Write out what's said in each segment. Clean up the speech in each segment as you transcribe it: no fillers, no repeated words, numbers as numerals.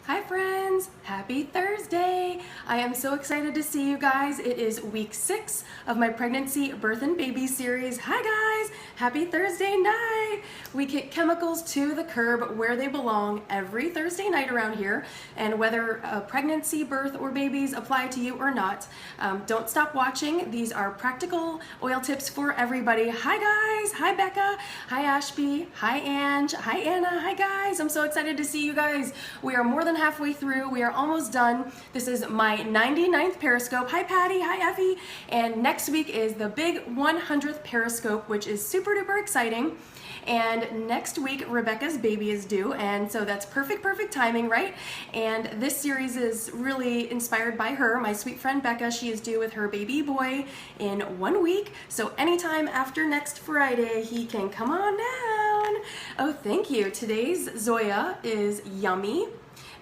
Hi friends, happy Thursday. I am so excited to see you guys. It is week 6 of my pregnancy, birth, and baby series. Hi guys, happy Thursday night. We kick chemicals to the curb where they belong every Thursday night around here. And whether pregnancy, birth, or babies apply to you or not, don't stop watching. These are practical oil tips for everybody. Hi guys, hi Becca, hi Ashby, hi Ange, hi Anna, hi guys. I'm so excited to see you guys. We are more than halfway through. We are almost done. This is my 99th Periscope. Hi Patty, hi Effie. And next week is the big 100th Periscope, which is super duper exciting. And next week, Rebecca's baby is due, and so that's perfect timing, right? And this series is really inspired by her, my sweet friend Becca. She is due with her baby boy in 1 week, so anytime after next Friday, he can come on down. Oh, thank you. Today's Zoya is yummy,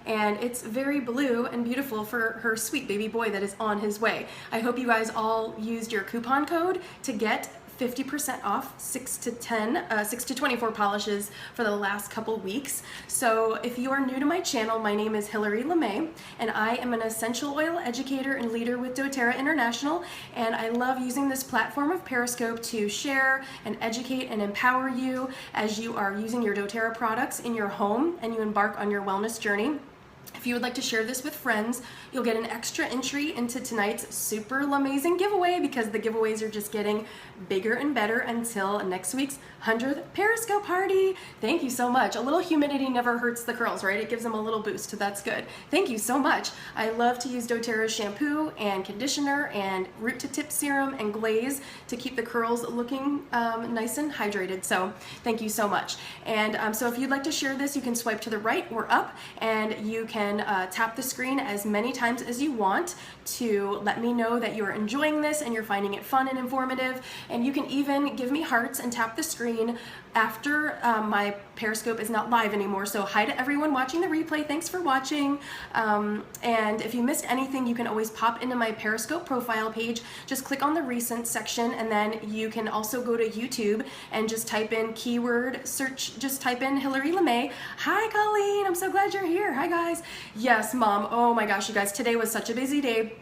and it's very blue and beautiful for her sweet baby boy that is on his way. I hope you guys all used your coupon code to get 50% off 6 to 24 polishes for the last couple weeks. So if you are new to my channel, my name is Hillary LaMay, and I am an essential oil educator and leader with doTERRA International, and I love using this platform of Periscope to share and educate and empower you as you are using your doTERRA products in your home and you embark on your wellness journey. If you would like to share this with friends, you'll get an extra entry into tonight's super LaMayzing giveaway, because the giveaways are just getting bigger and better until next week's 100th Periscope party. Thank you so much. A little humidity never hurts the curls, right? It gives them a little boost, so that's good. Thank you so much. I love to use doTERRA's shampoo and conditioner and root to tip serum and glaze to keep the curls looking nice and hydrated, so thank you so much. And so if you'd like to share this, you can swipe to the right or up, and you can tap the screen as many times as you want to let me know that you're enjoying this and you're finding it fun and informative. And you can even give me hearts and tap the screen after my Periscope is not live anymore. So hi to everyone watching the replay. Thanks for watching. And if you missed anything, you can always pop into my Periscope profile page. Just click on the recent section, and then you can also go to YouTube and just type in keyword search. Just type in Hillary LaMay. Hi Colleen, I'm so glad you're here. Hi guys. Yes, Mom. Oh my gosh, you guys, today was such a busy day.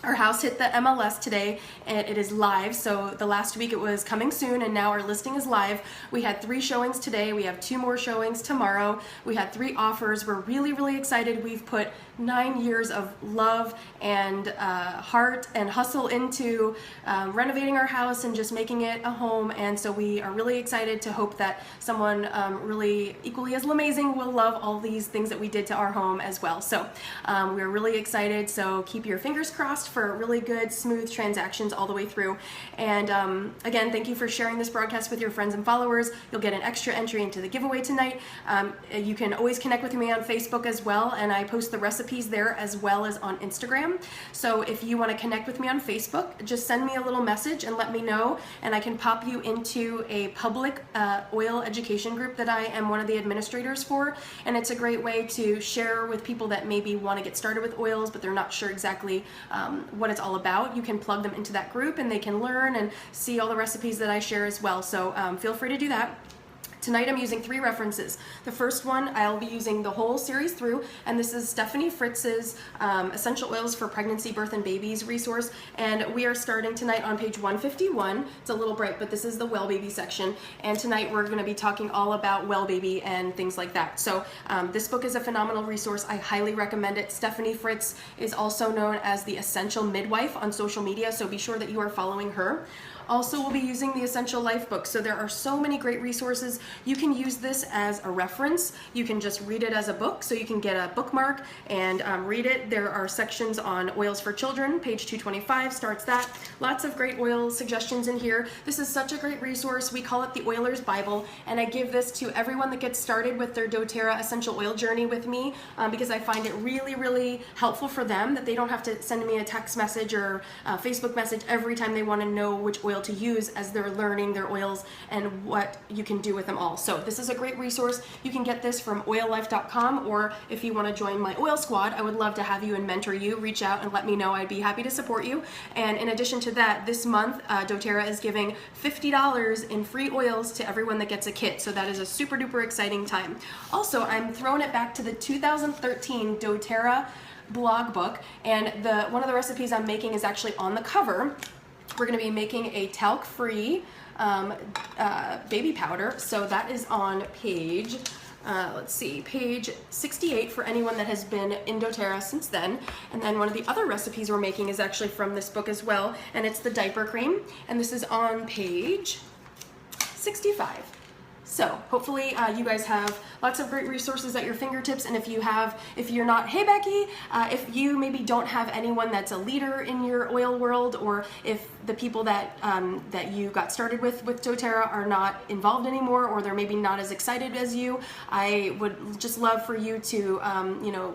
Our house hit the MLS today, and it is live. So the last week it was coming soon, and now our listing is live. We had 3 showings today. We have 2 more showings tomorrow. We had 3 offers. We're really excited. We've put 9 years of love and heart and hustle into renovating our house and just making it a home. And so we are really excited to hope that someone really equally as LaMayzing will love all these things that we did to our home as well. So we're really excited. So keep your fingers crossed for really good, smooth transactions all the way through. And again, thank you for sharing this broadcast with your friends and followers. You'll get an extra entry into the giveaway tonight. You can always connect with me on Facebook as well, and I post the recipes there as well as on Instagram. So if you want to connect with me on Facebook, just send me a little message and let me know, and I can pop you into a public oil education group that I am one of the administrators for. And it's a great way to share with people that maybe want to get started with oils, but they're not sure exactly what it's all about. You can plug them into that group and they can learn and see all the recipes that I share as well. So feel free to do that. Tonight I'm using 3 references. The first one I'll be using the whole series through, and this is Stephanie Fritz's Essential Oils for Pregnancy, Birth, and Babies resource, and we are starting tonight on page 151. It's a little bright, but this is the Well Baby section, and tonight we're going to be talking all about Well Baby and things like that. So this book is a phenomenal resource. I highly recommend it. Stephanie Fritz is also known as the Essential Midwife on social media, so be sure that you are following her. Also, we'll be using the Essential Life book. So there are so many great resources. You can use this as a reference. You can just read it as a book, so you can get a bookmark and read it. There are sections on oils for children. Page 225 starts that. Lots of great oil suggestions in here. This is such a great resource. We call it the Oiler's Bible, and I give this to everyone that gets started with their doTERRA essential oil journey with me, because I find it really helpful for them, that they don't have to send me a text message or a Facebook message every time they want to know which oil oil to use as they're learning their oils and what you can do with them all. So this is a great resource. You can get this from oillife.com, or if you want to join my oil squad, I would love to have you and mentor you. Reach out and let me know. I'd be happy to support you. And in addition to that, this month, doTERRA is giving $50 in free oils to everyone that gets a kit. So that is a super duper exciting time. Also, I'm throwing it back to the 2013 doTERRA blog book, and one of the recipes I'm making is actually on the cover. We're going to be making a talc-free baby powder. So that is on page, let's see, page 68 for anyone that has been in doTERRA since then. And then one of the other recipes we're making is actually from this book as well, and it's the Diaper Cream, and this is on page 65. So hopefully you guys have lots of great resources at your fingertips, and if you're not, hey Becky, if you maybe don't have anyone that's a leader in your oil world, or if the people that that you got started with doTERRA are not involved anymore, or they're maybe not as excited as you, I would just love for you to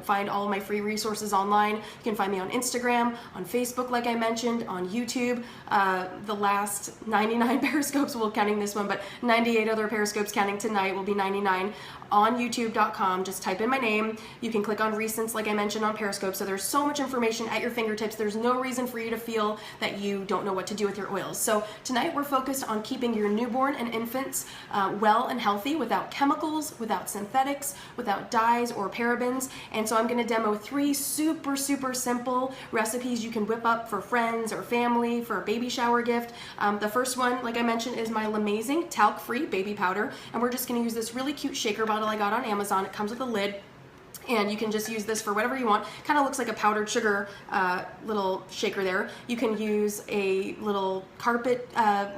find all of my free resources online. You can find me on Instagram, on Facebook, like I mentioned, on YouTube. The last 99 Periscopes, well, counting this one, but 98 other Periscopes counting tonight will be 99 on youtube.com. Just type in my name. You can click on recents, like I mentioned, on Periscope. So there's so much information at your fingertips. There's no reason for you to feel that you don't know what to do with your oils. So tonight we're focused on keeping your newborn and infants well and healthy, without chemicals, without synthetics, without dyes or parabens. And so I'm going to demo 3 super simple recipes you can whip up for friends or family for a baby shower gift. The first one, like I mentioned, is my LaMayzing talc-free baby powder, and we're just going to use this really cute shaker bottle I got on Amazon. It comes with a lid, and you can just use this for whatever you want. Kind of looks like a powdered sugar little shaker there. You can use a little carpet,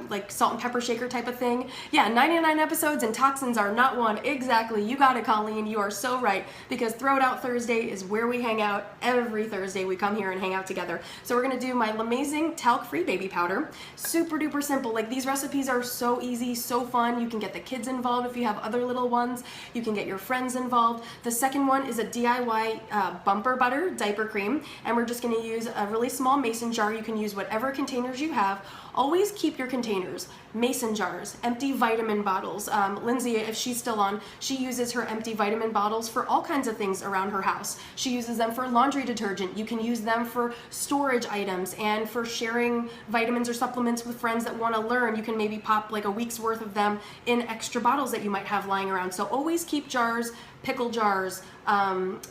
like salt and pepper shaker type of thing. Yeah, 99 episodes and toxins are not one. Exactly, you got it, Colleen. You are so right, because Throw It Out Thursday is where we hang out. Every Thursday we come here and hang out together. So we're gonna do my LaMayzing talc-free baby powder. Super duper simple. Like, these recipes are so easy, so fun. You can get the kids involved if you have other little ones. You can get your friends involved. The second one is a DIY bumper butter diaper cream, and we're just going to use a really small mason jar. You can use whatever containers you have. Always keep your containers, mason jars, empty vitamin bottles. Lindsay, if she's still on, she uses her empty vitamin bottles for all kinds of things around her house. She uses them for laundry detergent. You can use them for storage items and for sharing vitamins or supplements with friends that want to learn. You can maybe pop like a week's worth of them in extra bottles that you might have lying around. So always keep jars, pickle jars,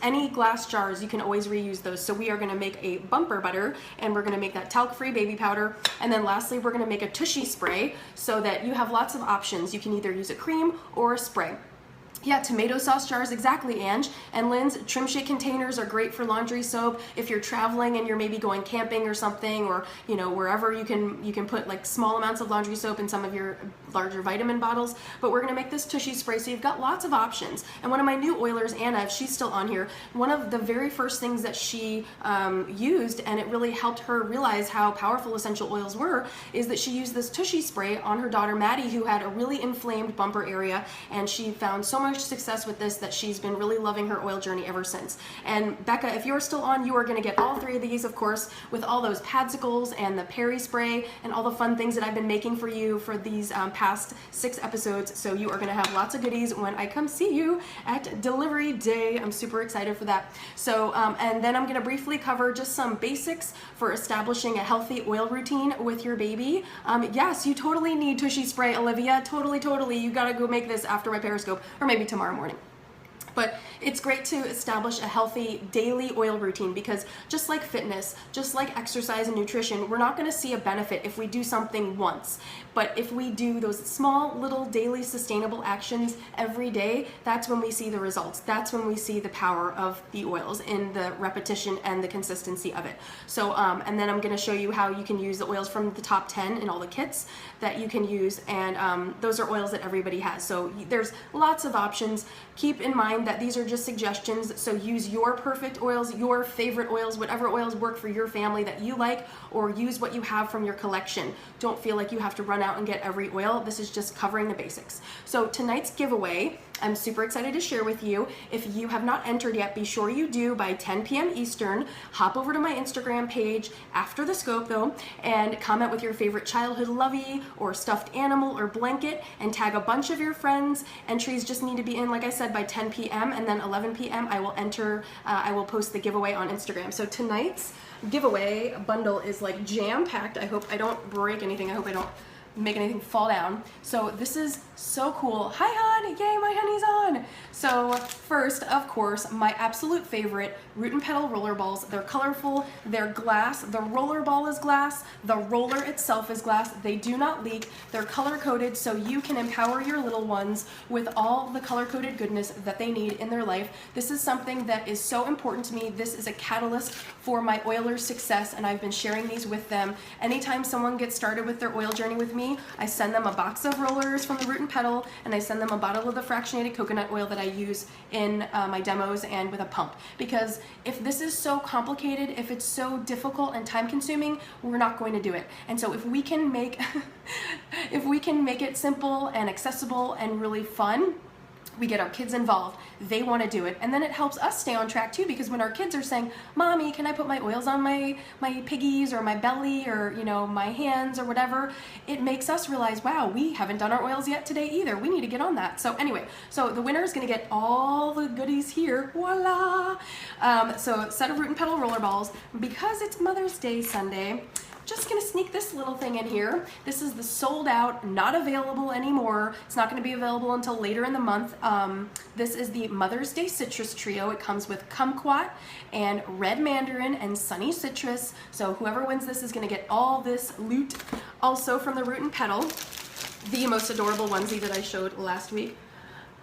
any glass jars, you can always reuse those. So we are going to make a bumper butter, and we're going to make that talc-free baby powder, and then lastly we're going to make a tushy spray, so that you have lots of options. You can either use a cream or a spray. Yeah, tomato sauce jars, exactly, Ange. And Lynn's trim shake containers are great for laundry soap. If you're traveling and you're maybe going camping or something, or wherever, you can put like small amounts of laundry soap in some of your larger vitamin bottles. But we're gonna make this tushy spray, so you've got lots of options. And one of my new oilers, Anna, if she's still on here, one of the very first things that she used, and it really helped her realize how powerful essential oils were, is that she used this tushy spray on her daughter Maddie, who had a really inflamed bumper area, and she found so much success with this that she's been really loving her oil journey ever since. And Becca, if you're still on, you are going to get all 3 of these, of course, with all those padsicles and the peri spray and all the fun things that I've been making for you for these past 6 episodes. So you are going to have lots of goodies when I come see you at delivery day. I'm super excited for that. So and then I'm going to briefly cover just some basics for establishing a healthy oil routine with your baby. Yes, you totally need tushy spray, Olivia. Totally. You got to go make this after my Periscope, or maybe tomorrow morning. But it's great to establish a healthy daily oil routine, because just like fitness, just like exercise and nutrition, we're not going to see a benefit if we do something once. But if we do those small little daily sustainable actions every day, that's when we see the results. That's when we see the power of the oils in the repetition and the consistency of it. So and then I'm going to show you how you can use the oils from the top 10 in all the kits that you can use, and those are oils that everybody has. So there's lots of options. Keep in mind that these are just suggestions, so use your perfect oils, your favorite oils, whatever oils work for your family that you like, or use what you have from your collection. Don't feel like you have to run out and get every oil. This is just covering the basics. So tonight's giveaway, I'm super excited to share with you. If you have not entered yet, be sure you do by 10 p.m. Eastern. Hop over to my Instagram page after the scope though, and comment with your favorite childhood lovey or stuffed animal or blanket, and tag a bunch of your friends. Entries just need to be in, like I said, by 10 p.m. and then 11 p.m. I will post the giveaway on Instagram. So tonight's giveaway bundle is like jam-packed. I hope I don't break anything. I hope I don't make anything fall down. So this is so cool. Hi hon, yay, my honey's on. So first, of course, my absolute favorite, Root and Petal roller balls. They're colorful, they're glass, the roller ball is glass, the roller itself is glass, they do not leak, they're color coded so you can empower your little ones with all the color coded goodness that they need in their life. This is something that is so important to me. This is a catalyst for my Oilers' success, and I've been sharing these with them. Anytime someone gets started with their oil journey with me, I send them a box of rollers from the Root and Petal, and I send them a bottle of the fractionated coconut oil that I use in my demos and with a pump. Because if this is so complicated, if it's so difficult and time consuming, we're not going to do it. And so if we can make if we can make it simple and accessible and really fun, we get our kids involved. They want to do it, and then it helps us stay on track too, because when our kids are saying, "Mommy, can I put my oils on my piggies or my belly or, you know, my hands or whatever?" It makes us realize, wow, we haven't done our oils yet today either. We need to get on that. So anyway, so the winner is going to get all the goodies here. Voila! So set of Root and Petal roller balls. Because it's Mother's Day Sunday, just gonna sneak this little thing in here. This is the sold out, not available anymore. It's not gonna be available until later in the month. This is the Mother's Day Citrus Trio. It comes with Kumquat and Red Mandarin and Sunny Citrus. So whoever wins this is gonna get all this loot. Also from the Root and Petal, the most adorable onesie that I showed last week.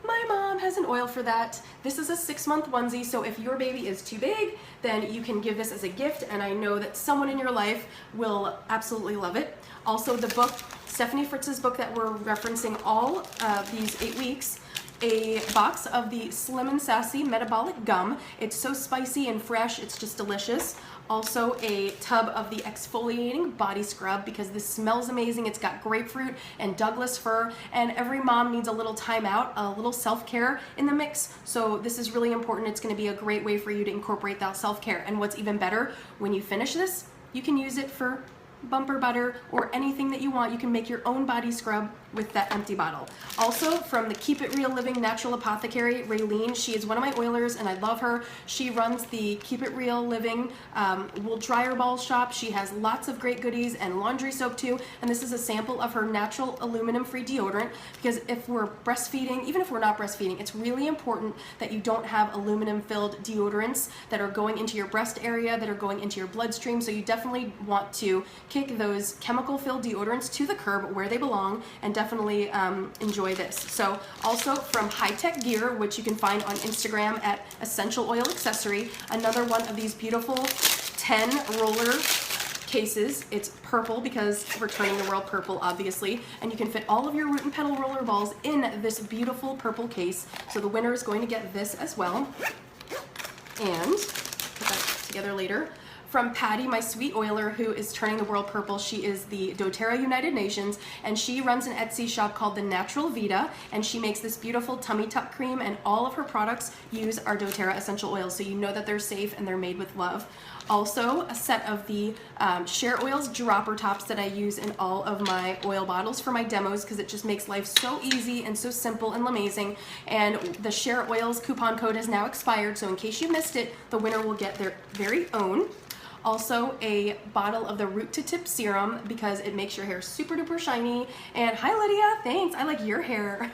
My mom has an oil for that. This is a 6-month onesie, so if your baby is too big, then you can give this as a gift, and I know that someone in your life will absolutely love it. Also the book, Stephanie Fritz's book that we're referencing all these 8 weeks, a box of the Slim and Sassy Metabolic Gum. It's so spicy and fresh, it's just delicious. Also a tub of the exfoliating body scrub, because this smells amazing. It's got grapefruit and Douglas fir, and every mom needs a little time out, a little self-care in the mix. So this is really important. It's going to be a great way for you to incorporate that self-care. And what's even better, when you finish this, you can use it for bumper butter or anything that you want. You can make your own body scrub with that empty bottle. Also from the Keep It Real Living Natural Apothecary, Raylene, she is one of my oilers and I love her. She runs the Keep It Real Living wool dryer ball shop. She has lots of great goodies and laundry soap too, and this is a sample of her natural aluminum free deodorant, because if we're breastfeeding, even if we're not breastfeeding, it's really important that you don't have aluminum filled deodorants that are going into your breast area, that are going into your bloodstream. So you definitely want to kick those chemical filled deodorants to the curb where they belong, and definitely enjoy this. So also from High Tech Gear, which you can find on Instagram at Essential Oil Accessory, another one of these beautiful 10 roller cases. It's purple because we're turning the world purple, obviously, and you can fit all of your Root and Petal roller balls in this beautiful purple case. So the winner is going to get this as well, and put that together later. From Patty, my sweet oiler, who is turning the world purple. She is the doTERRA United Nations, and she runs an Etsy shop called The Natural Vita, and she makes this beautiful tummy tuck cream, and all of her products use our doTERRA essential oils, so you know that they're safe and they're made with love. Also, a set of the Share Oils dropper tops that I use in all of my oil bottles for my demos, because it just makes life so easy and so simple and LaMayzing. And the Share Oils coupon code is now expired, so in case you missed it, the winner will get their very own. Also a bottle of the Root to Tip serum, because it makes your hair super duper shiny. And hi Lydia, thanks, I like your hair.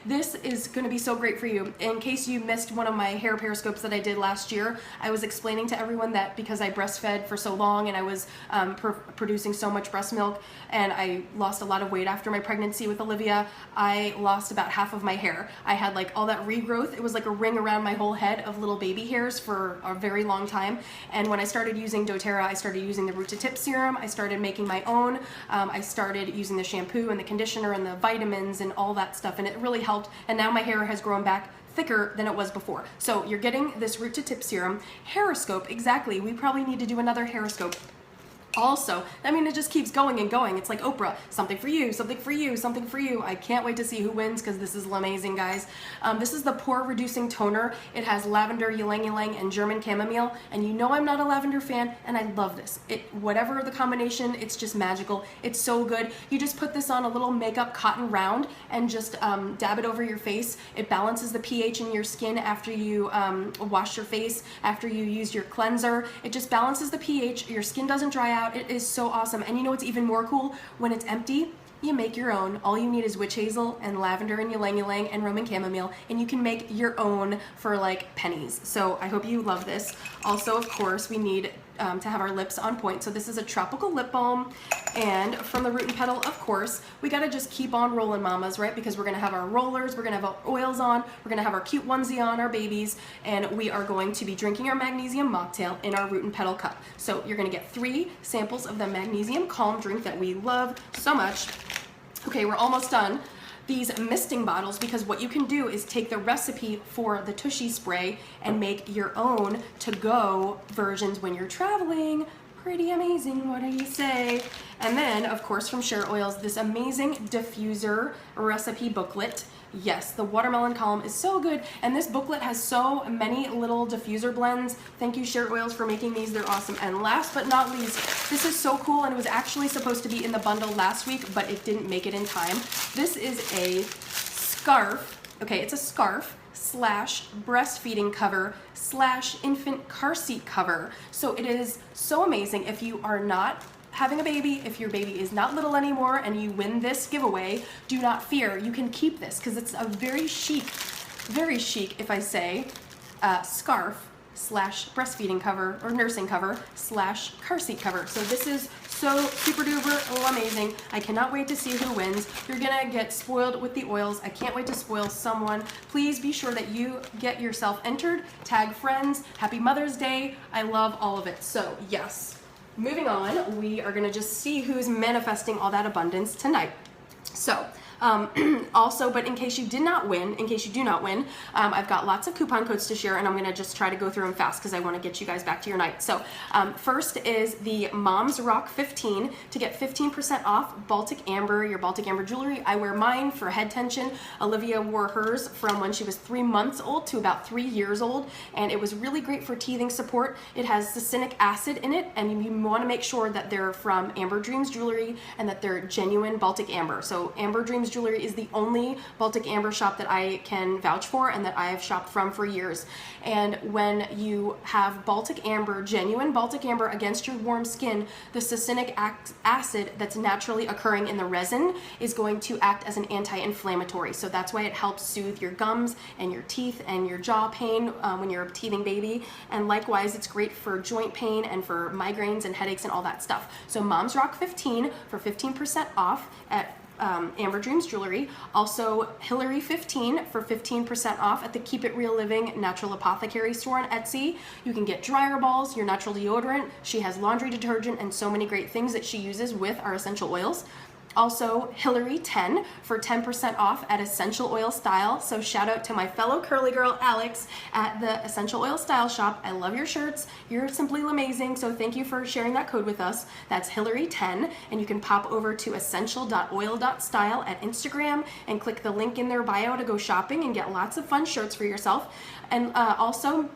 This is going to be so great for you. In case you missed one of my hair periscopes that I did last year, I was explaining to everyone that because I breastfed for so long and I was producing so much breast milk, and I lost a lot of weight after my pregnancy with Olivia, I lost about half of my hair. I had like all that regrowth. It was like a ring around my whole head of little baby hairs for a very long time. And when I started using doTERRA, I started using the Root to Tip serum, I started making my own, I started using the shampoo and the conditioner and the vitamins and all that stuff, and it really helped, and now my hair has grown back thicker than it was before. So you're getting this Root to Tip serum. Hairoscope, exactly, we probably need to do another hairoscope. Also, I mean, it just keeps going and going. It's like Oprah, something for you, something for you, something for you. I can't wait to see who wins because this is LaMayzing, guys. This is the Pore Reducing Toner. It has lavender, ylang ylang, and German chamomile. And you know I'm not a lavender fan, and I love this. Whatever the combination, it's just magical. It's so good. You just put this on a little makeup cotton round and just dab it over your face. It balances the pH in your skin after you wash your face, after you use your cleanser. It just balances the pH. Your skin doesn't dry out. It is so awesome. And you know what's even more cool? When it's empty, you make your own. All you need is witch hazel and lavender and ylang ylang and Roman chamomile, and you can make your own for like pennies. So I hope you love this. Also, of course, we need to have our lips on point. So this is a tropical lip balm, and from the Root and Petal, of course, we gotta just keep on rolling, mamas, right? Because we're gonna have our rollers, we're gonna have our oils on, we're gonna have our cute onesie on, our babies, and we are going to be drinking our magnesium mocktail in our Root and Petal cup. So you're gonna get 3 samples of the magnesium calm drink that we love so much. Okay, we're almost done. These misting bottles, because what you can do is take the recipe for the Tushy spray and make your own to-go versions when you're traveling. Pretty amazing, what do you say? And then, of course, from Share Oils, this amazing diffuser recipe booklet. Yes, the watermelon column is so good, and this booklet has so many little diffuser blends. Thank you, Share Oils, for making these. They're awesome. And last but not least, this is so cool, and it was actually supposed to be in the bundle last week, but it didn't make it in time. This is a scarf. Okay, it's a scarf / breastfeeding cover / infant car seat cover. So it is so amazing if you are not having a baby, if your baby is not little anymore and you win this giveaway, do not fear. You can keep this because it's a very chic, if I say, scarf / breastfeeding cover or nursing cover / car seat cover. So this is so super duper amazing. I cannot wait to see who wins. You're gonna get spoiled with the oils. I can't wait to spoil someone. Please be sure that you get yourself entered, tag friends. Happy Mother's Day. I love all of it. So yes. Moving on, we are gonna just see who's manifesting all that abundance tonight. So, also, but in case you do not win, I've got lots of coupon codes to share, and I'm gonna just try to go through them fast because I wanna get you guys back to your night. So, first is the Moms Rock 15 to get 15% off Baltic Amber, your Baltic Amber jewelry. I wear mine for head tension. Olivia wore hers from when she was 3 months old to about 3 years old, and it was really great for teething support. It has succinic acid in it, and you wanna make sure that they're from Amber Dreams Jewelry and that they're genuine Baltic Amber. So Amber Dreams Jewelry is the only Baltic Amber shop that I can vouch for and that I have shopped from for years. And when you have Baltic Amber, genuine Baltic Amber against your warm skin, the succinic acid that's naturally occurring in the resin is going to act as an anti-inflammatory. So that's why it helps soothe your gums and your teeth and your jaw pain when you're a teething baby. And likewise, it's great for joint pain and for migraines and headaches and all that stuff. So Moms Rock 15 for 15% off at Amber Dreams Jewelry. Also Hillary 15 for 15% off at the Keep It Real Living Natural Apothecary store on Etsy. You can get dryer balls, your natural deodorant. She has laundry detergent and so many great things that she uses with our essential oils. Also, Hillary 10 for 10% off at Essential Oil Style. So shout out to my fellow curly girl, Alex, at the Essential Oil Style shop. I love your shirts. You're simply amazing. So thank you for sharing that code with us. That's Hillary 10. And you can pop over to essential.oil.style at Instagram and click the link in their bio to go shopping and get lots of fun shirts for yourself. And also,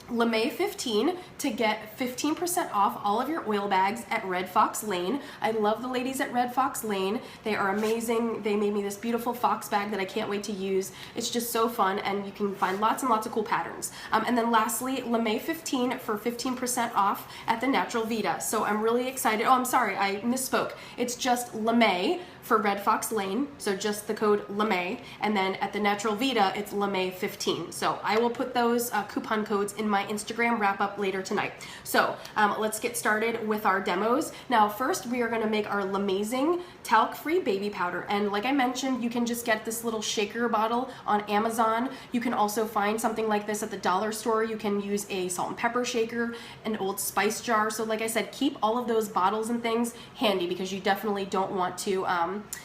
LaMay 15 to get 15% off all of your oil bags at Red Fox Lane. I love the ladies at Red Fox Lane. They are amazing. They made me this beautiful fox bag that I can't wait to use. It's just so fun, and you can find lots and lots of cool patterns. And then lastly, LaMay 15 for 15% off at the Natural Vita. So I'm really excited. Oh, I'm sorry, I misspoke. It's just LaMay for Red Fox Lane, so just the code LaMay, and then at the Natural Vita, it's LaMay 15. So I will put those coupon codes in my Instagram wrap up later tonight. So let's get started with our demos. Now first, we are gonna make our LaMayzing talc-free baby powder, and like I mentioned, you can just get this little shaker bottle on Amazon. You can also find something like this at the dollar store. You can use a salt and pepper shaker, an Old Spice jar. So like I said, keep all of those bottles and things handy because you definitely don't want to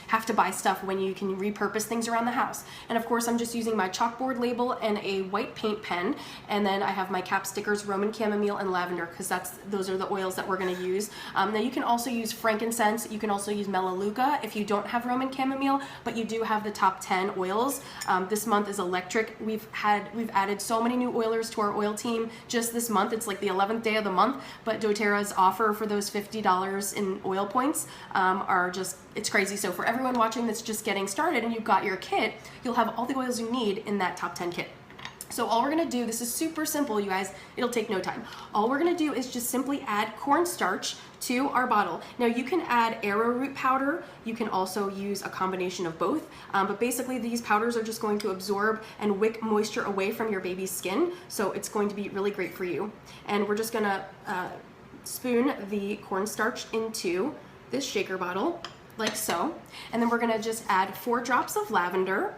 have to buy stuff when you can repurpose things around the house. And of course, I'm just using my chalkboard label and a white paint pen, and then I have my my cap stickers, Roman chamomile and lavender, because those are the oils that we're going to use. Now you can also use frankincense, you can also use melaleuca if you don't have Roman chamomile, but you do have the top 10 oils. This month is electric. We've added so many new oilers to our oil team just this month. It's like the 11th day of the month, but doTERRA's offer for those $50 in oil points are just, it's crazy. So for everyone watching that's just getting started and you've got your kit, you'll have all the oils you need in that top 10 kit. So all we're gonna do, this is super simple, you guys, it'll take no time. All we're gonna do is just simply add cornstarch to our bottle. Now you can add arrowroot powder, you can also use a combination of both, but basically these powders are just going to absorb and wick moisture away from your baby's skin, so it's going to be really great for you. And we're just gonna spoon the cornstarch into this shaker bottle, like so, and then we're gonna just add 4 drops of lavender.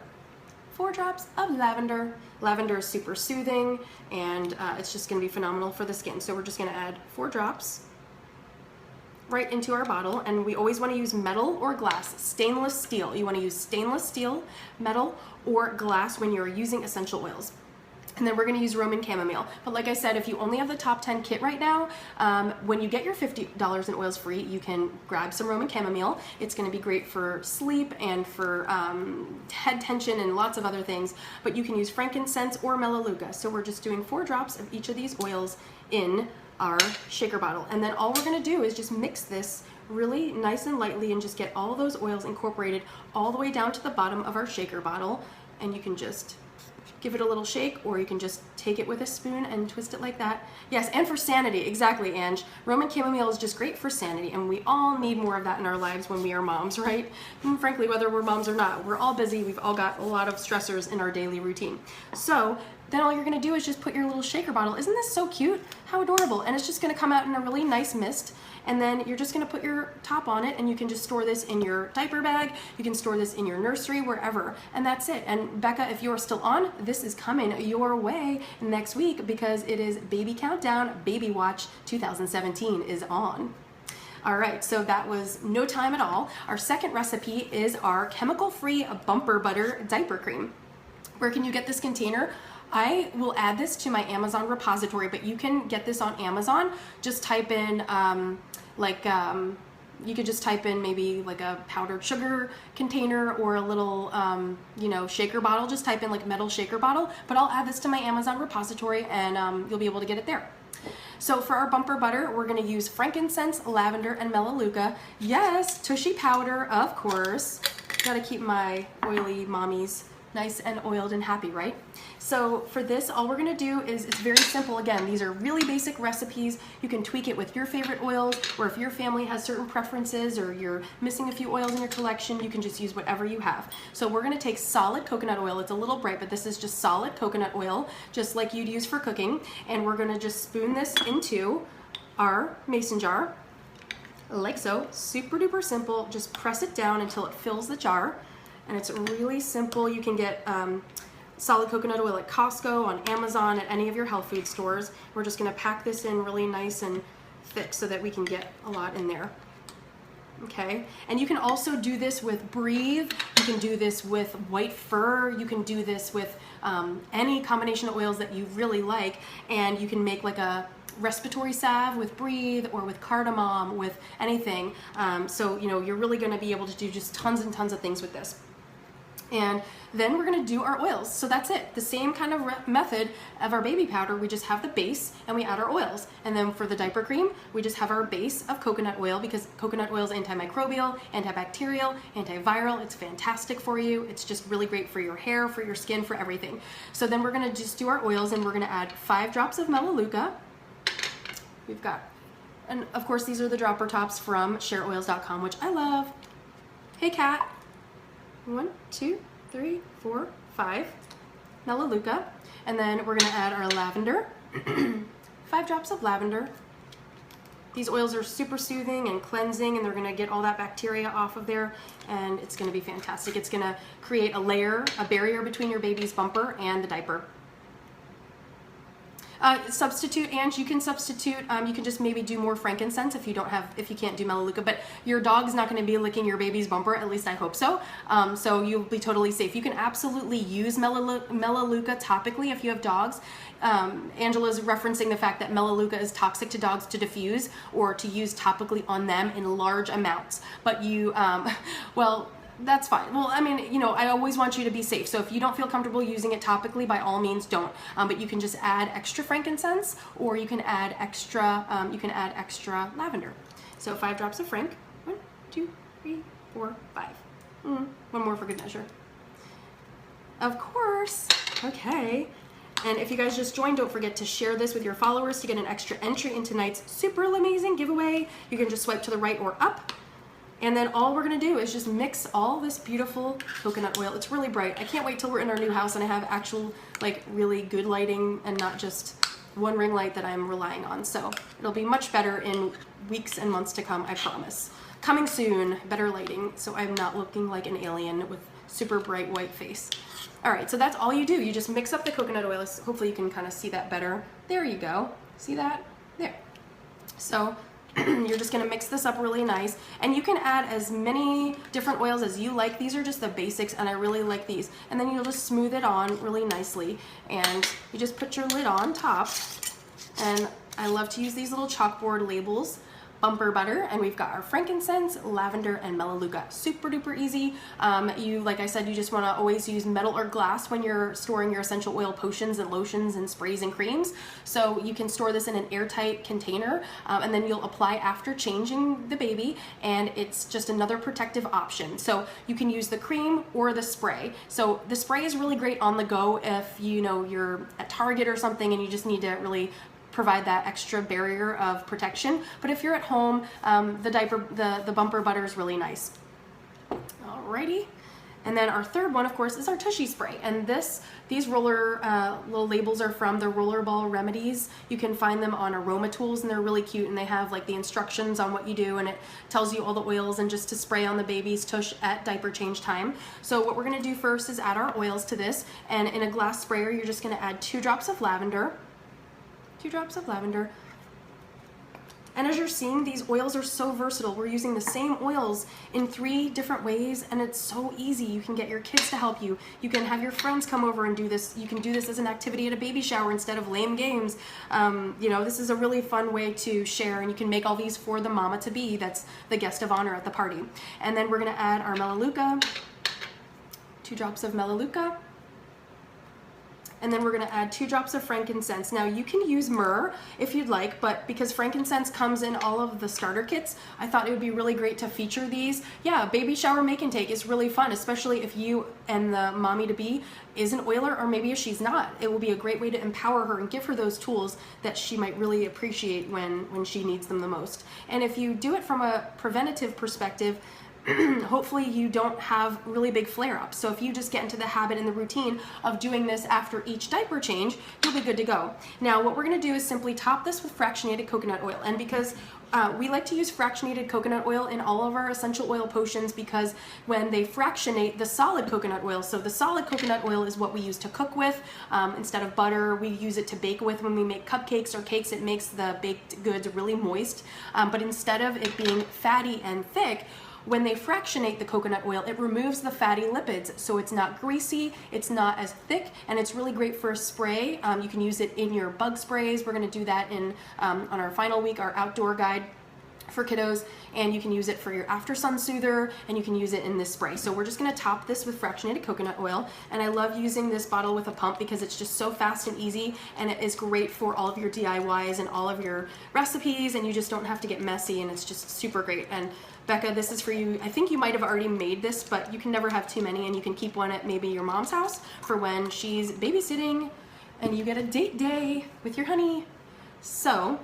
4 drops of lavender. Lavender is super soothing, and it's just gonna be phenomenal for the skin. So we're just gonna add 4 drops right into our bottle, and we always wanna use metal or glass, stainless steel. You wanna use stainless steel, metal, or glass when you're using essential oils. And then we're gonna use Roman chamomile. But like I said, if you only have the top 10 kit right now, when you get your $50 in oils free, you can grab some Roman chamomile. It's gonna be great for sleep and for head tension and lots of other things. But you can use frankincense or melaleuca. So we're just doing 4 drops of each of these oils in our shaker bottle. And then all we're gonna do is just mix this really nice and lightly and just get all those oils incorporated all the way down to the bottom of our shaker bottle. And you can just give it a little shake, or you can just take it with a spoon and twist it like that. Yes, and for sanity, exactly, Ange. Roman chamomile is just great for sanity, and we all need more of that in our lives when we are moms, right? And frankly, whether we're moms or not, we're all busy, we've all got a lot of stressors in our daily routine. So then all you're gonna do is just put your little shaker bottle. Isn't this so cute? How adorable. And it's just gonna come out in a really nice mist. And then you're just gonna put your top on it, and you can just store this in your diaper bag, you can store this in your nursery, wherever, and that's it. And Becca, if you're still on, this is coming your way next week because it is Baby Countdown, Baby Watch 2017 is on. All right, so that was no time at all. Our second recipe is our chemical-free bumper butter diaper cream. Where can you get this container? I will add this to my Amazon repository, but you can get this on Amazon. Just type in you could just type in maybe like a powdered sugar container or a little, shaker bottle. Just type in like metal shaker bottle, but I'll add this to my Amazon repository and you'll be able to get it there. So for our bumper butter, we're gonna use frankincense, lavender, and melaleuca. Yes, tushy powder, of course. Gotta keep my oily mommies nice and oiled and happy, right? So for this, all we're gonna do is, it's very simple. Again, these are really basic recipes. You can tweak it with your favorite oils, or if your family has certain preferences or you're missing a few oils in your collection, you can just use whatever you have. So we're gonna take solid coconut oil. It's a little bright, but this is just solid coconut oil, just like you'd use for cooking. And we're gonna just spoon this into our mason jar, like so. Super duper simple. Just press it down until it fills the jar. And it's really simple. You can get solid coconut oil at Costco, on Amazon, at any of your health food stores. We're just gonna pack this in really nice and thick so that we can get a lot in there. Okay, and you can also do this with Breathe. You can do this with white fur. You can do this with any combination of oils that you really like, and you can make like a respiratory salve with Breathe or with cardamom, with anything. So you're really gonna be able to do just tons and tons of things with this. And then we're gonna do our oils. So that's it. The same kind of method of our baby powder. We just have the base and we add our oils. And then for the diaper cream, we just have our base of coconut oil, because coconut oil is antimicrobial, antibacterial, antiviral. It's fantastic for you. It's just really great for your hair, for your skin, for everything. So then we're gonna just do our oils, and we're gonna add 5 drops of melaleuca. We've got, and of course these are the dropper tops from shareoils.com, which I love. Hey cat. 1, 2, 3, 4, 5 melaleuca, and then we're gonna add our lavender. 5 drops of lavender. These oils are super soothing and cleansing, and they're gonna get all that bacteria off of there, and it's gonna be fantastic. It's gonna create a layer, a barrier between your baby's bumper and the diaper. Substitute, and you can substitute. You can just maybe do more frankincense if you can't do melaleuca. But your dog's not going to be licking your baby's bumper. At least I hope so. So you'll be totally safe. You can absolutely use melaleuca topically if you have dogs. Angela's referencing the fact that melaleuca is toxic to dogs to diffuse or to use topically on them in large amounts. But you, well, that's fine. Well, I mean, you know, I always want you to be safe. So if you don't feel comfortable using it topically, by all means don't. But you can just add extra frankincense, or you can add extra lavender. So 5 drops of frank. 1, 2, 3, 4, 5. One more for good measure. Of course. Okay. And if you guys just joined, don't forget to share this with your followers to get an extra entry in tonight's super LaMayzing giveaway. You can just swipe to the right or up. And then all we're gonna do is just mix all this beautiful coconut oil. It's really bright. I can't wait till we're in our new house and I have actual, like, really good lighting and not just one ring light that I'm relying on. So it'll be much better in weeks and months to come, I promise. Coming soon, better lighting, so I'm not looking like an alien with super bright white face. All right, so that's all you do. You just mix up the coconut oil. Hopefully you can kind of see that better. There you go. See that? There. So you're just gonna mix this up really nice, and you can add as many different oils as you like. These are just the basics, and I really like these. And then you'll just smooth it on really nicely, and you just put your lid on top. And I love to use these little chalkboard labels. Bumper butter, and we've got our frankincense, lavender, and melaleuca. Super duper easy. Like I said, you just want to always use metal or glass when you're storing your essential oil potions and lotions and sprays and creams. So you can store this in an airtight container, and then you'll apply after changing the baby, and it's just another protective option. So you can use the cream or the spray. So the spray is really great on the go if you know you're at Target or something and you just need to really provide that extra barrier of protection. But if you're at home, the bumper butter is really nice. Alrighty. And then our third one, of course, is our Tushy spray. And these roller little labels are from the Rollerball Remedies. You can find them on Aroma Tools, and they're really cute, and they have like the instructions on what you do, and it tells you all the oils and just to spray on the baby's tush at diaper change time. So what we're gonna do first is add our oils to this, and in a glass sprayer, you're just gonna add 2 drops of lavender. 2 drops of lavender. And as you're seeing, these oils are so versatile. We're using the same oils in 3 different ways, and it's so easy. You can get your kids to help you. You can have your friends come over and do this. You can do this as an activity at a baby shower instead of lame games. You know, this is a really fun way to share, and you can make all these for the mama-to-be that's the guest of honor at the party. And then we're gonna add our melaleuca, 2 drops of melaleuca. And then we're gonna add 2 drops of frankincense. Now you can use myrrh if you'd like, but because frankincense comes in all of the starter kits, I thought it would be really great to feature these. Yeah, baby shower make and take is really fun, especially if you and the mommy-to-be is an oiler, or maybe if she's not. It will be a great way to empower her and give her those tools that she might really appreciate when she needs them the most. And if you do it from a preventative perspective, hopefully you don't have really big flare-ups. So if you just get into the habit and the routine of doing this after each diaper change, you'll be good to go. Now what we're gonna do is simply top this with fractionated coconut oil. And because we like to use fractionated coconut oil in all of our essential oil potions, because when they fractionate the solid coconut oil, so the solid coconut oil is what we use to cook with instead of butter. We use it to bake with when we make cupcakes or cakes. It makes the baked goods really moist. But instead of it being fatty and thick, when they fractionate the coconut oil, it removes the fatty lipids, so it's not greasy, it's not as thick, and it's really great for a spray. You can use it in your bug sprays. We're gonna do that in on our final week, our outdoor guide for kiddos, and you can use it for your after sun soother, and you can use it in this spray. So we're just gonna top this with fractionated coconut oil, and I love using this bottle with a pump because it's just so fast and easy, and it is great for all of your DIYs and all of your recipes, and you just don't have to get messy, and it's just super great. And Becca, this is for you. I think you might have already made this, but you can never have too many, and you can keep one at maybe your mom's house for when she's babysitting and you get a date day with your honey. So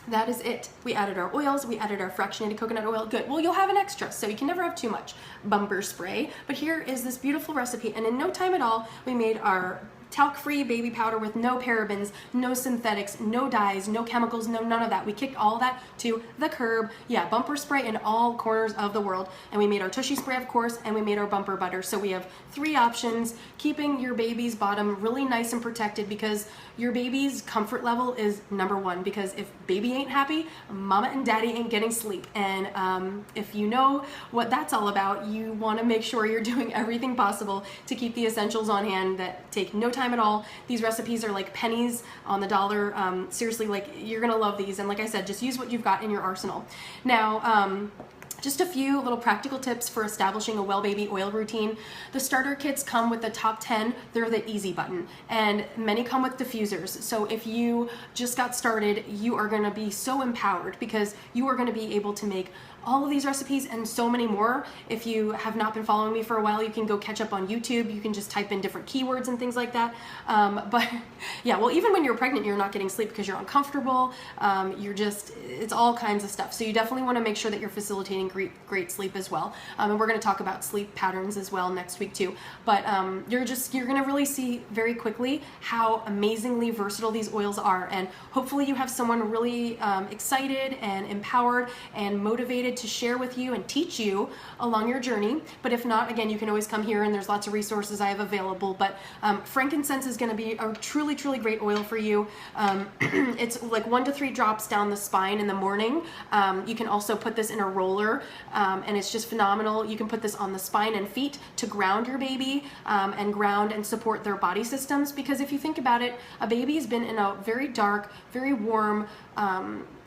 that is it. We added our oils, we added our fractionated coconut oil. Good. Well, you'll have an extra, so you can never have too much bumper spray. But here is this beautiful recipe, and in no time at all, we made our talc-free baby powder with no parabens, no synthetics, no dyes, no chemicals, no none of that. We kicked all that to the curb. Yeah, bumper spray in all corners of the world. And we made our Tushy spray, of course, and we made our bumper butter. So we have 3 options, keeping your baby's bottom really nice and protected, because your baby's comfort level is number one, because if baby ain't happy, mama and daddy ain't getting sleep. And if you know what that's all about, you want to make sure you're doing everything possible to keep the essentials on hand that take no time at all. These recipes are like pennies on the dollar. Seriously, like, you're gonna love these. And like I said, just use what you've got in your arsenal. Now, just a few little practical tips for establishing a well baby oil routine. The starter kits come with the top 10. They're the easy button, and many come with diffusers. So if you just got started, you are going to be so empowered, because you are going to be able to make all of these recipes and so many more. If you have not been following me for a while, you can go catch up on YouTube. You can just type in different keywords and things like that. But yeah, well, even when you're pregnant, you're not getting sleep because you're uncomfortable. It's all kinds of stuff. So you definitely want to make sure that you're facilitating great sleep as well. And we're going to talk about sleep patterns as well next week too. But you're going to really see very quickly how amazingly versatile these oils are. And hopefully you have someone really excited and empowered and motivated to share with you and teach you along your journey. But if not, again, you can always come here, and there's lots of resources I have available. But frankincense is going to be a truly great oil for you. It's like 1 to 3 drops down the spine in the morning. You can also put this in a roller, and it's just phenomenal. You can put this on the spine and feet to ground your baby, and ground and support their body systems. Because if you think about it, a baby's been in a very dark, very warm,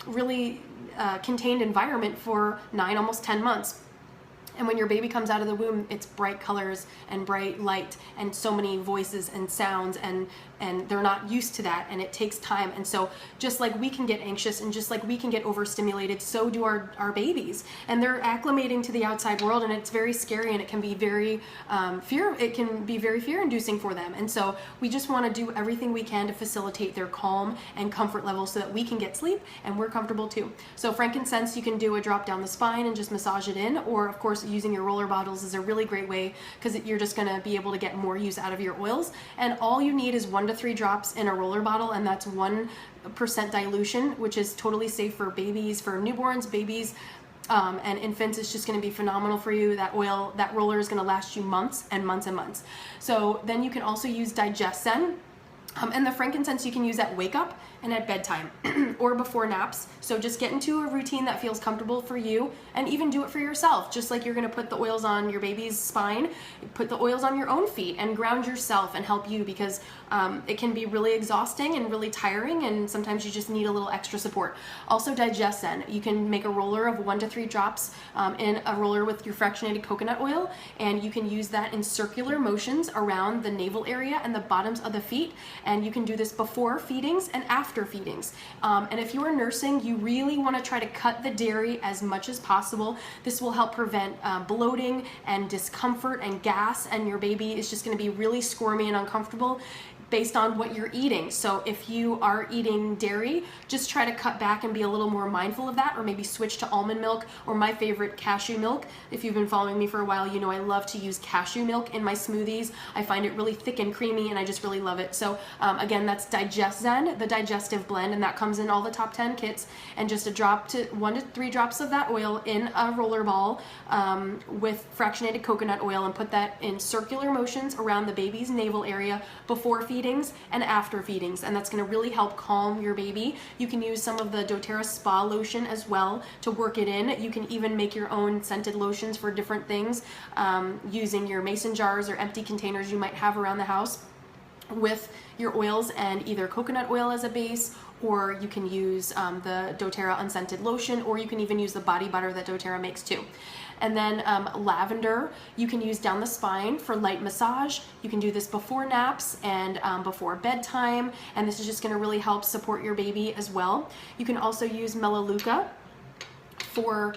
really contained environment for 9, almost 10 months. And when your baby comes out of the womb, it's bright colors and bright light and so many voices and sounds, and they're not used to that, and it takes time. And so just like we can get anxious and just like we can get overstimulated, so do our babies. And they're acclimating to the outside world, and it's very scary, and it can be very fear-inducing for them. And so we just want to do everything we can to facilitate their calm and comfort level so that we can get sleep and we're comfortable too. So frankincense, you can do a drop down the spine and just massage it in, or of course using your roller bottles is a really great way, because you're just going to be able to get more use out of your oils. And all you need is 1 to 3 drops in a roller bottle, and that's 1% dilution, which is totally safe for babies, for newborns, babies, and infants. It's just going to be phenomenal for you. That oil, that roller is going to last you months and months and months. So then you can also use DigestZen. And the frankincense you can use at wake up and at bedtime or before naps. So just get into a routine that feels comfortable for you, and even do it for yourself. Just like you're going to put the oils on your baby's spine, put the oils on your own feet and ground yourself and help you, because it can be really exhausting and really tiring, and sometimes you just need a little extra support. Also DigestZen, you can make a roller of 1 to 3 drops in a roller with your fractionated coconut oil, and you can use that in circular motions around the navel area and the bottoms of the feet. And you can do this before feedings and after feedings. And if you are nursing, you really want to try to cut the dairy as much as possible. This will help prevent bloating and discomfort and gas, and your baby is just going to be really squirmy and uncomfortable based on what you're eating. So if you are eating dairy, just try to cut back and be a little more mindful of that, or maybe switch to almond milk, or my favorite, cashew milk. If you've been following me for a while, you know I love to use cashew milk in my smoothies. I find it really thick and creamy, and I just really love it. So again, that's DigestZen, the digestive blend, and that comes in all the top 10 kits. And just 1 to 3 drops of that oil in a roller ball with fractionated coconut oil, and put that in circular motions around the baby's navel area before feedings and after feedings, and that's going to really help calm your baby. You can use some of the doTERRA spa lotion as well to work it in. You can even make your own scented lotions for different things, using your mason jars or empty containers you might have around the house with your oils, and either coconut oil as a base, or you can use the doTERRA unscented lotion, or you can even use the body butter that doTERRA makes too. And then lavender, you can use down the spine for light massage. You can do this before naps and before bedtime, and this is just going to really help support your baby as well. You can also use melaleuca for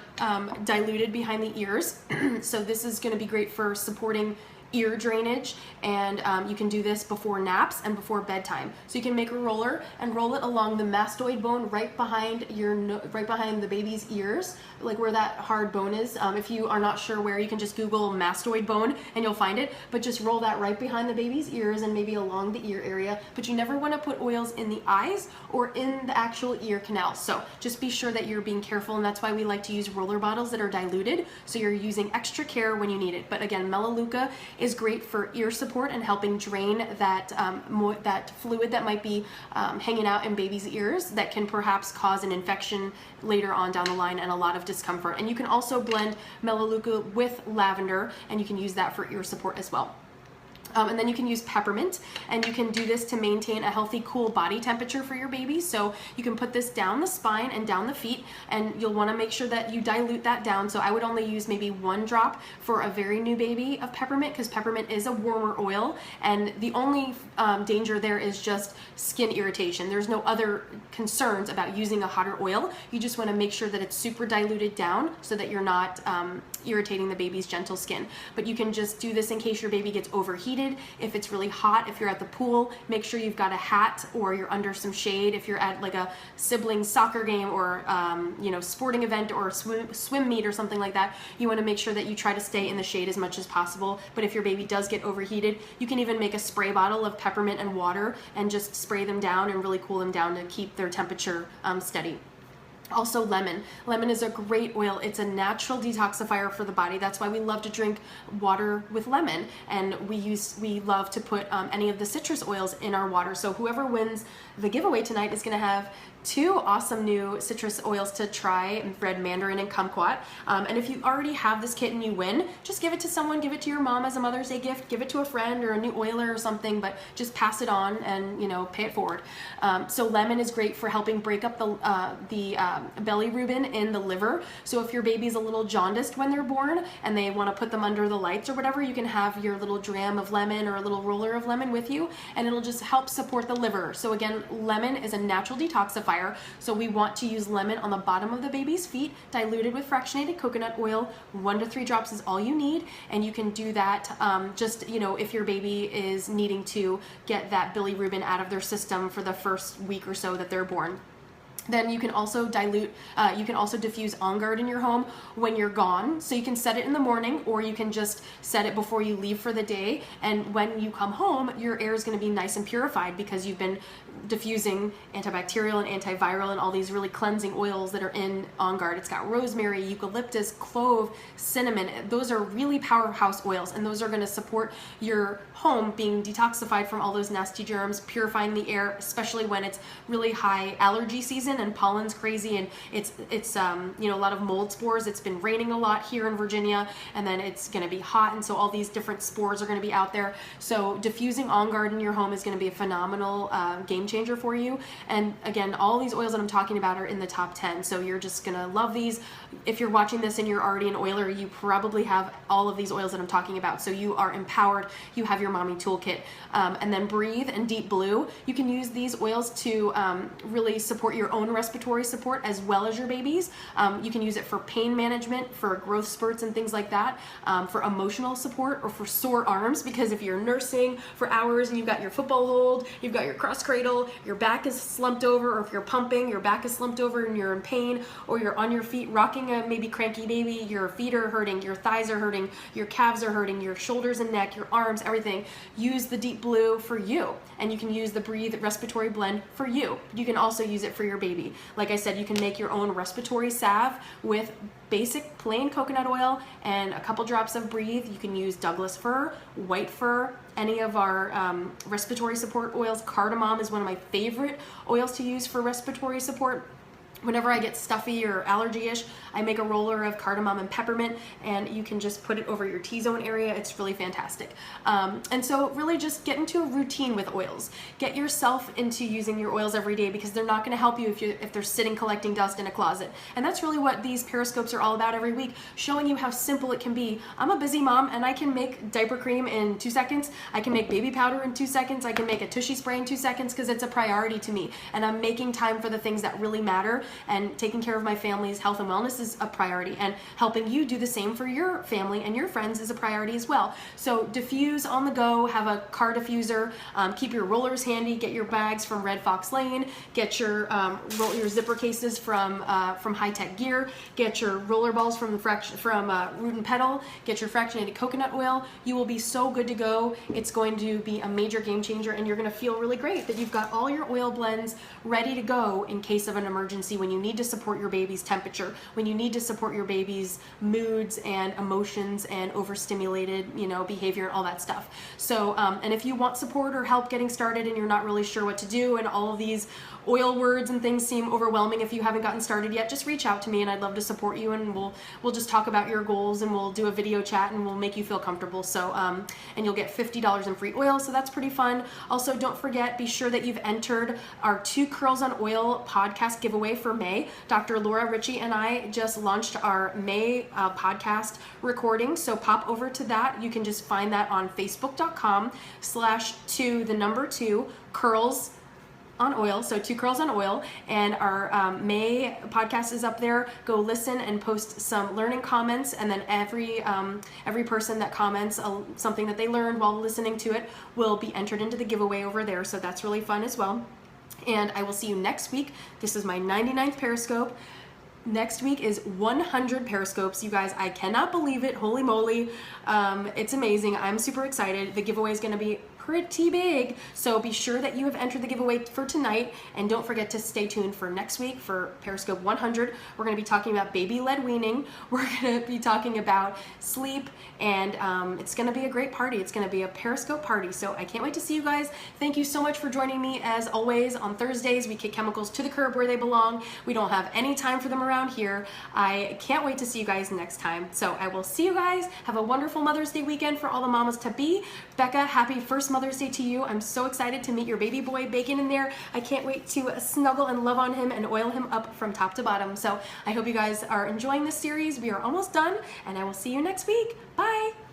diluted behind the ears. So this is going to be great for supporting ear drainage, and you can do this before naps and before bedtime. So you can make a roller and roll it along the mastoid bone right behind the baby's ears, like where that hard bone is. If you are not sure where, you can just Google mastoid bone and you'll find it. But just roll that right behind the baby's ears and maybe along the ear area. But you never want to put oils in the eyes or in the actual ear canal. So just be sure that you're being careful, and that's why we like to use roller bottles that are diluted, so you're using extra care when you need it. But again, melaleuca is great for ear support and helping drain that, that fluid that might be hanging out in baby's ears that can perhaps cause an infection later on down the line and a lot of discomfort. And you can also blend Melaleuca with lavender, and you can use that for ear support as well. And then you can use peppermint, and you can do this to maintain a healthy, cool body temperature for your baby. So you can put this down the spine and down the feet, and you'll want to make sure that you dilute that down. So I would only use maybe 1 drop for a very new baby of peppermint, because peppermint is a warmer oil, and the only danger there is just skin irritation. There's no other concerns about using a hotter oil. You just want to make sure that it's super diluted down so that you're not irritating the baby's gentle skin. But you can just do this in case your baby gets overheated. If it's really hot, if you're at the pool, make sure you've got a hat or you're under some shade. If you're at like a sibling soccer game or sporting event or swim meet or something like that, you want to make sure that you try to stay in the shade as much as possible. But if your baby does get overheated, you can even make a spray bottle of peppermint and water and just spray them down and really cool them down to keep their temperature steady. Also lemon. Lemon is a great oil. It's a natural detoxifier for the body. That's why we love to drink water with lemon, and we love to put any of the citrus oils in our water. So whoever wins the giveaway tonight is going to have 2 awesome new citrus oils to try, red mandarin and kumquat. And if you already have this kit and you win, just give it to someone, give it to your mom as a Mother's Day gift, give it to a friend or a new oiler or something, but just pass it on and pay it forward. So lemon is great for helping break up the belly rubin in the liver. So if your baby's a little jaundiced when they're born and they want to put them under the lights or whatever, you can have your little dram of lemon or a little roller of lemon with you, and it'll just help support the liver. So again, lemon is a natural detoxifier. So we want to use lemon on the bottom of the baby's feet, diluted with fractionated coconut oil. 1 to 3 drops is all you need, and you can do that if your baby is needing to get that bilirubin out of their system for the first week or so that they're born. Then you can also diffuse On Guard in your home when you're gone. So you can set it in the morning, or you can just set it before you leave for the day. And when you come home, your air is going to be nice and purified because you've been diffusing antibacterial and antiviral and all these really cleansing oils that are in On Guard. It's got rosemary, eucalyptus, clove, cinnamon. Those are really powerhouse oils, and those are going to support your home being detoxified from all those nasty germs, purifying the air, especially when it's really high allergy season and pollen's crazy, and it's a lot of mold spores. It's been raining a lot here in Virginia, and then it's going to be hot, and so all these different spores are going to be out there. So diffusing On Guard in your home is going to be a phenomenal game changer for you. And again, all these oils that I'm talking about are in the top 10, so you're just going to love these. If you're watching this and you're already an oiler, you probably have all of these oils that I'm talking about, so you are empowered. You have your mommy toolkit. And then Breathe and Deep Blue, you can use these oils to really support your own respiratory support as well as your baby's. You can use it for pain management, for growth spurts and things like that, for emotional support, or for sore arms, because if you're nursing for hours and you've got your football hold, you've got your cross cradle, your back is slumped over, or if you're pumping, your back is slumped over and you're in pain, or you're on your feet rocking a maybe cranky baby, your feet are hurting, your thighs are hurting, your calves are hurting, your shoulders and neck, your arms, everything. Use the Deep Blue for you, and you can use the Breathe Respiratory Blend for you. You can also use it for your baby. Like I said, you can make your own respiratory salve with basic plain coconut oil and a couple drops of Breathe. You can use Douglas fir, white fir, any of our respiratory support oils. Cardamom is one of my favorite oils to use for respiratory support. Whenever I get stuffy or allergy-ish, I make a roller of cardamom and peppermint, and you can just put it over your T-zone area. It's really fantastic. And so really just get into a routine with oils. Get yourself into using your oils every day, because they're not going to help you if they're sitting collecting dust in a closet. And that's really what these periscopes are all about every week, showing you how simple it can be. I'm a busy mom, and I can make diaper cream in 2 seconds. I can make baby powder in 2 seconds. I can make a tushy spray in 2 seconds, because it's a priority to me. And I'm making time for the things that really matter, and taking care of my family's health and wellness is a priority, and helping you do the same for your family and your friends is a priority as well. So diffuse on the go, have a car diffuser, keep your rollers handy, get your bags from Red Fox Lane, get your zipper cases from High Tech Gear, get your roller balls from Root and Pedal, get your fractionated coconut oil. You will be so good to go. It's going to be a major game changer, and you're going to feel really great that you've got all your oil blends ready to go in case of an emergency pregnancy when you need to support your baby's temperature, when you need to support your baby's moods and emotions and overstimulated, behavior, all that stuff. So, and if you want support or help getting started and you're not really sure what to do and all of these oil words and things seem overwhelming if you haven't gotten started yet, just reach out to me and I'd love to support you, and we'll just talk about your goals and we'll do a video chat and we'll make you feel comfortable. So, and you'll get $50 in free oil, so that's pretty fun. Also, don't forget, be sure that you've entered our 2 Curls on Oil podcast giveaway for May. Dr. Laura Ritchie and I just launched our May podcast recording, so pop over to that. You can just find that on facebook.com/2 Curls on Oil, so 2 Curls on Oil, and our May podcast is up there. Go listen and post some learning comments, and then every person that comments something that they learned while listening to it will be entered into the giveaway over there, so that's really fun as well. And I will see you next week. This is my 99th Periscope. Next week is 100 Periscopes. You guys, I cannot believe it. Holy moly. It's amazing. I'm super excited. The giveaway is going to be pretty big, so be sure that you have entered the giveaway for tonight, and don't forget to stay tuned for next week for Periscope 100. We're going to be talking about baby-led weaning. We're going to be talking about sleep, and it's going to be a great party. It's going to be a Periscope party, so I can't wait to see you guys. Thank you so much for joining me. As always, on Thursdays we kick chemicals to the curb where they belong. We don't have any time for them around here. I can't wait to see you guys next time. So I will see you guys. Have a wonderful Mother's Day weekend for all the mamas to be. Becca, happy first Mother's Day to you. I'm so excited to meet your baby boy Bacon in there. I can't wait to snuggle and love on him and oil him up from top to bottom. So I hope you guys are enjoying this series. We are almost done, and I will see you next week. Bye.